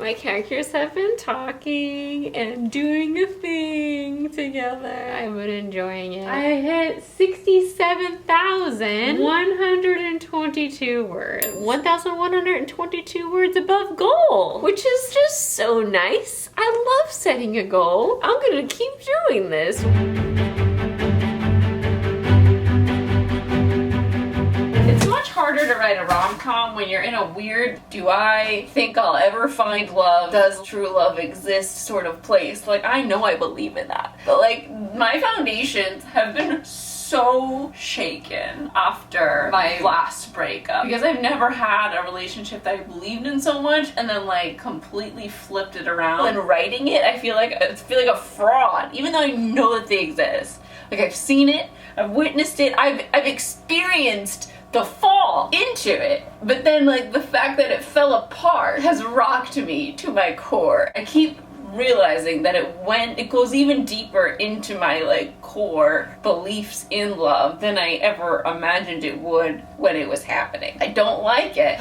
my characters have been talking and doing a thing together. I've been enjoying it. I hit 67,122 words. 1,122 words above goal, which is just so nice. I love setting a goal. I'm gonna keep doing this. Harder to write a rom-com when you're in a weird do I think I'll ever find love, does true love exist sort of place. Like, I know I believe in that, but like my foundations have been so shaken after my last breakup because I've never had a relationship that I believed in so much and then like completely flipped it around. And writing it, I feel like a fraud, even though I know that they exist. Like, I've seen it, I've witnessed it, I've experienced the fall into it, but then like the fact that it fell apart has rocked me to my core. I keep realizing that it goes even deeper into my like core beliefs in love than I ever imagined it would when it was happening. I don't like it.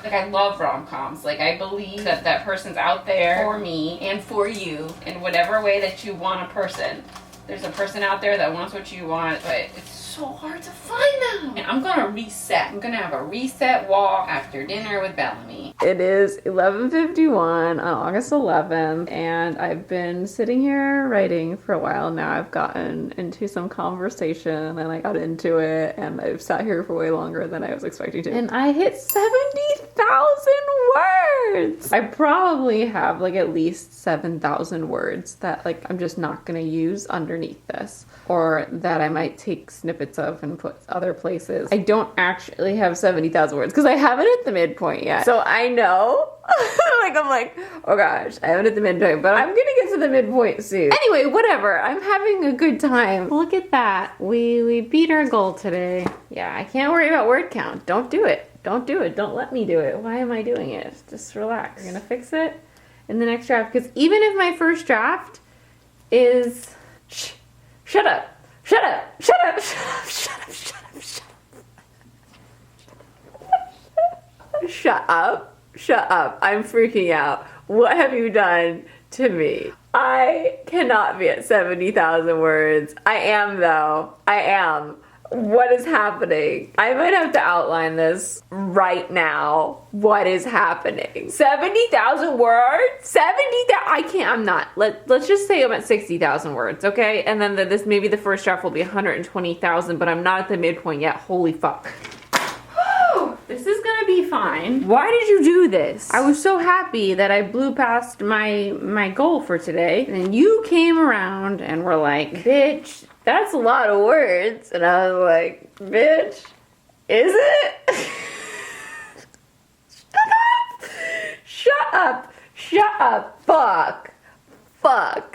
Like, I love rom-coms. Like, I believe that that person's out there for me and for you in whatever way that you want a person. There's a person out there that wants what you want, but it's so hard to find them. And I'm gonna reset. I'm gonna have a reset walk after dinner with Bellamy. It is 11:51 on August 11th, and I've been sitting here writing for a while now. I've gotten into some conversation, and I got into it, and I've sat here for way longer than I was expecting to. And I hit 70,000 words! I probably have like at least 7,000 words that like I'm just not gonna use underneath this, or that I might take snippets of and put other places. I don't actually have 70,000 words because I haven't hit the midpoint yet. So I know, I'm like, oh gosh, I haven't hit the midpoint, but I'm gonna get to the midpoint soon. Anyway, whatever, I'm having a good time. Look at that, we beat our goal today. Yeah, I can't worry about word count. Don't do it. Don't do it. Don't let me do it. Why am I doing it? Just relax. We're gonna fix it in the next draft, because even if my first draft is shut up. Shut up! Shut up! Shut up! Shut up! Shut up! Shut up! Shut up! Shut up! I'm freaking out. What have you done to me? I cannot be at 70,000 words. I am though. I am. What is happening? I might have to outline this right now. What is happening? 70,000 words? 70,000? I can't, I'm not. Let's just say I'm at 60,000 words, okay? And then this maybe the first draft will be 120,000, but I'm not at the midpoint yet. Holy fuck. This is gonna be fine. Why did you do this? I was so happy that I blew past my goal for today. And you came around and were like, bitch, that's a lot of words. And I was like, bitch, is it? Shut up. Shut up. Fuck. Fuck.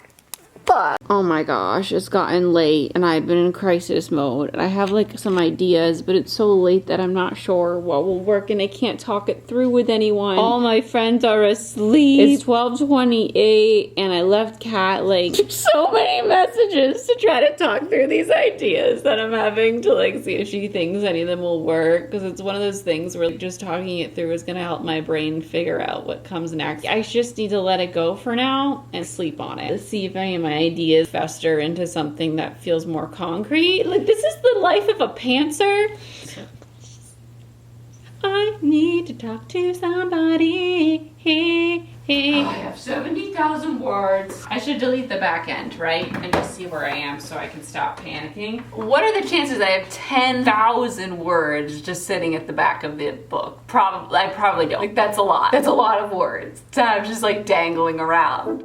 Fuck. Oh my gosh, it's gotten late and I've been in crisis mode. And I have like some ideas, but it's so late that I'm not sure what will work and I can't talk it through with anyone. All my friends are asleep. It's 12:28 and I left Kat like so many messages to try to talk through these ideas that I'm having to like see if she thinks any of them will work. Because it's one of those things where just talking it through is gonna help my brain figure out what comes next. I just need to let it go for now and sleep on it. Let's see if any of my ideas fester into something that feels more concrete. Like, this is the life of a pantser. I need to talk to somebody. Oh, I have 70,000 words. I should delete the back end, right? And just see where I am so I can stop panicking. What are the chances I have 10,000 words just sitting at the back of the book? I probably don't. Like, that's a lot. That's a lot of words to have just like dangling around.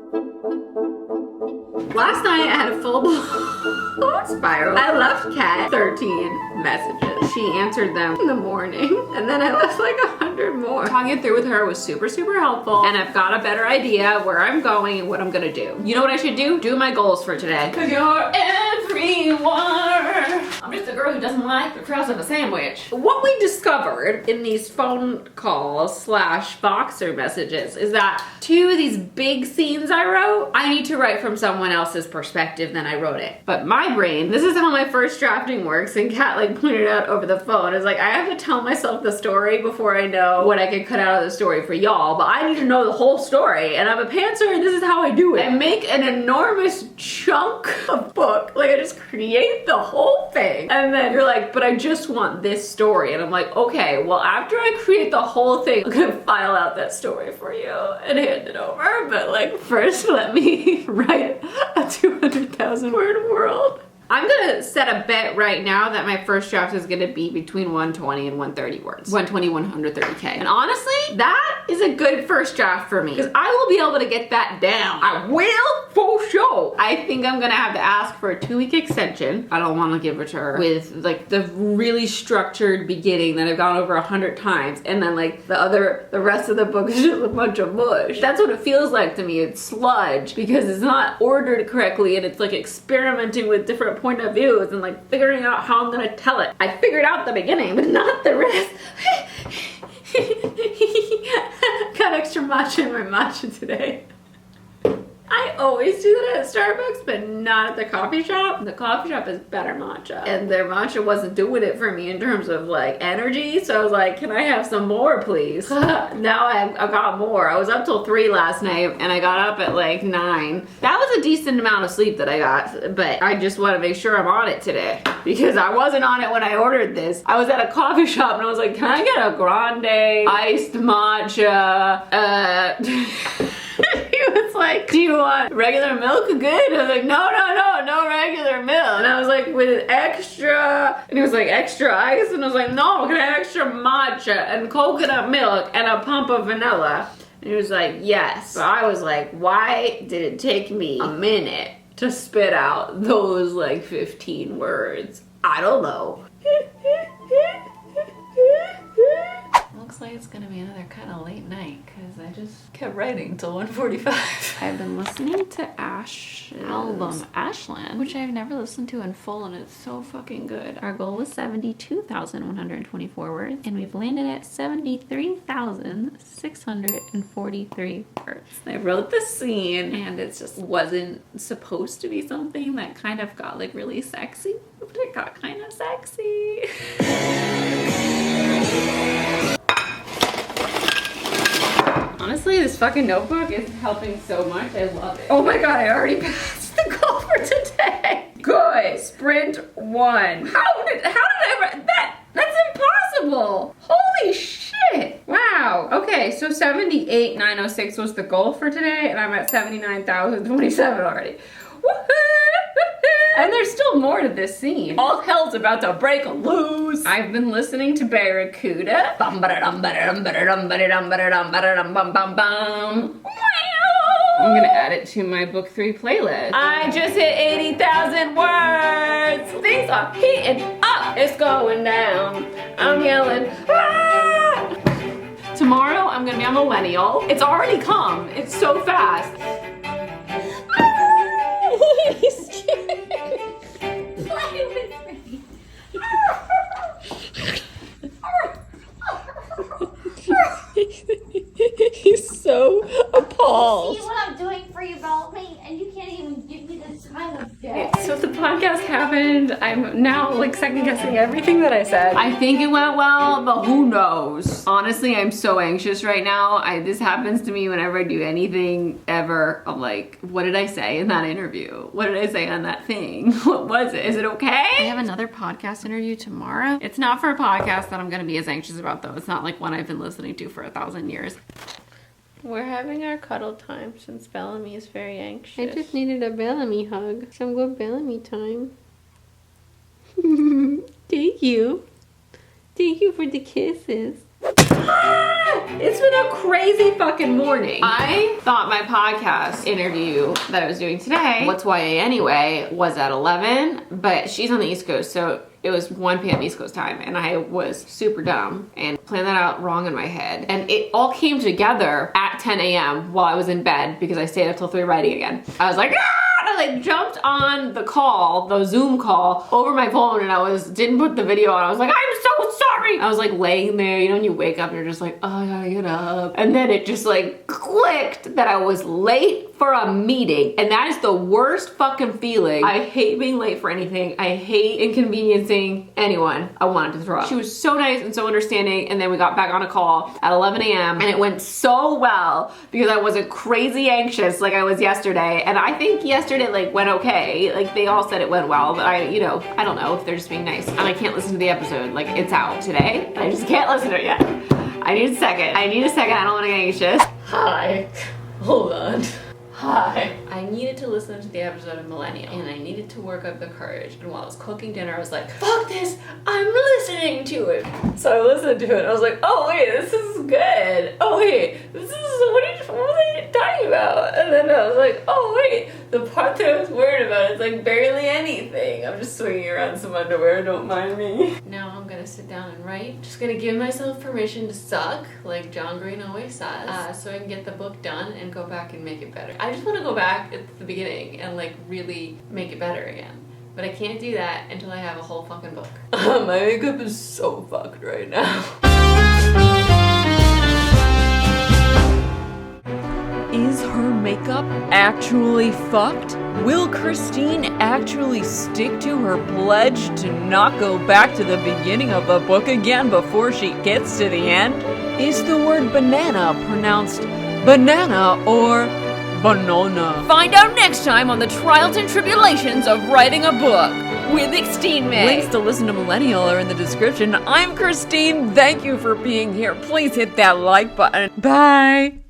Last night I had a full blown spiral. I left Kat 13 messages. She answered them in the morning, and then I left like 100 more. Talking it through with her was super, super helpful, and I've got a better idea where I'm going and what I'm gonna do. You know what I should do? Do my goals for today. 'Cause you're everywhere. I'm just a girl who doesn't like the crust of a sandwich. What we discovered in these phone calls / Voxer messages is that 2 of these big scenes I wrote, I need to write from someone else's perspective than I wrote it. But my brain, this is how my first drafting works, and Kat like pointed out over the phone. It's like, I have to tell myself the story before I know what I can cut out of the story for y'all, but I need to know the whole story, and I'm a pantser, and this is how I do it. I make an enormous chunk of book, like I just create the whole thing, and then you're like, but I just want this story, and I'm like, okay, well, after I create the whole thing, I'm gonna file out that story for you and hand it over, but like, first let me write a 200,000 word world. I'm gonna set a bet right now that my first draft is gonna be between 120 and 130 words. 120, 130K. And honestly, that is a good first draft for me, because I will be able to get that down. I will, for sure. I think I'm gonna have to ask for a 2-week extension. I don't wanna give it to her with like the really structured beginning that I've gone over 100 times, and then like the rest of the book is just a bunch of mush. That's what it feels like to me. It's sludge, because it's not ordered correctly, and it's like experimenting with different point of views and like figuring out how I'm gonna tell it. I figured out the beginning, but not the rest. Got extra matcha in my matcha today. I always do that at Starbucks, but not at the coffee shop. The coffee shop is better matcha, and their matcha wasn't doing it for me in terms of like energy, so I was like, can I have some more, please? Now I got more. I was up till 3 last night, and I got up at like 9. That was a decent amount of sleep that I got, but I just want to make sure I'm on it today, because I wasn't on it when I ordered this. I was at a coffee shop, and I was like, can I get a grande iced matcha? He was like, do you want regular milk? Good. I was like, no regular milk. And I was like, with extra, and he was like, extra ice? And I was like, no, can I have extra matcha and coconut milk and a pump of vanilla? And he was like, yes. So I was like, why did it take me a minute to spit out those like 15 words? I don't know. Looks like it's gonna be another kind of late night, because I just kept writing till 1:45. I've been listening to Ash's album, Ashland, which I've never listened to in full, and it's so fucking good. Our goal was 72,124 words, and we've landed at 73,643 words. I wrote the scene, and it just wasn't supposed to be something that kind of got like really sexy, but it got kind of sexy. Honestly, this fucking notebook is helping so much. I love it. Oh my god, I already passed the goal for today. Good. Sprint 1. How did I write that? That's impossible. Holy shit. Wow. Okay, so 78,906 was the goal for today, and I'm at 79,027 already. Woohoo! And there's still more to this scene. All hell's about to break loose. I've been listening to Barracuda. I'm gonna add it to my book 3 playlist. I just hit 80,000 words. Things are heating up. It's going down. I'm yelling, ah! Tomorrow I'm gonna be a millennial. It's already come. It's so fast. He's scared. Play with me. He's so appalled. See what I'm doing for you, Bellamy, and you can't even give me the time of day. So the podcast happened. I'm now like second guessing everything that I said. I think it went well, but who knows? Honestly, I'm so anxious right now. This happens to me whenever I do anything ever. I'm like, what did I say in that interview? What did I say on that thing? What was it? Is it okay? I have another podcast interview tomorrow. It's not for a podcast that I'm gonna be as anxious about though. It's not like one I've been listening to for 1,000 years. We're having our cuddle time since Bellamy is very anxious. I just needed a Bellamy hug. Some good Bellamy time. Thank you. Thank you for the kisses. It's been a crazy fucking morning. I thought my podcast interview that I was doing today, What's YA Anyway, was at 11, but she's on the East Coast, so it was 1 p.m. East Coast time, and I was super dumb and planned that out wrong in my head. And it all came together at 10 a.m. while I was in bed because I stayed up till 3 writing again. I was like, ah! And I like jumped on the call, the Zoom call, over my phone, and didn't put the video on. I was like, I'm so sorry. I was like laying there, you know, when you wake up and you're just like, oh, I gotta get up. And then it just like clicked that I was late for a meeting, and that is the worst fucking feeling. I hate being late for anything. I hate inconveniencing anyone. I wanted to throw up. She was so nice and so understanding, and then we got back on a call at 11 a.m. and it went so well because I wasn't crazy anxious like I was yesterday, and I think yesterday like went okay. Like they all said it went well, but I don't know if they're just being nice. And I can't listen to the episode. Like it's out today. I just can't listen to it yet. I need a second. I don't want to get anxious. Hi. Hold on. Hi. I needed to listen to the episode of Millennial, and I needed to work up the courage. And while I was cooking dinner, I was like, fuck this, I'm listening to it. So I listened to it, and I was like, oh wait, this is good. Oh wait, what was I talking about? And then I was like, oh wait, the part that I was worried about is like barely anything. I'm just swinging around some underwear, don't mind me. Now I'm gonna sit down and write. Just gonna give myself permission to suck, like John Green always says, so I can get the book done and go back and make it better. I just want to go back at the beginning and like really make it better again. But I can't do that until I have a whole fucking book. My makeup is so fucked right now. Is her makeup actually fucked? Will Christine actually stick to her pledge to not go back to the beginning of the book again before she gets to the end? Is the word banana pronounced banana or banana? Find out next time on the trials and tribulations of writing a book with Christine. Links to listen to Millennial are in the description. I'm Christine. Thank you for being here. Please hit that like button. Bye.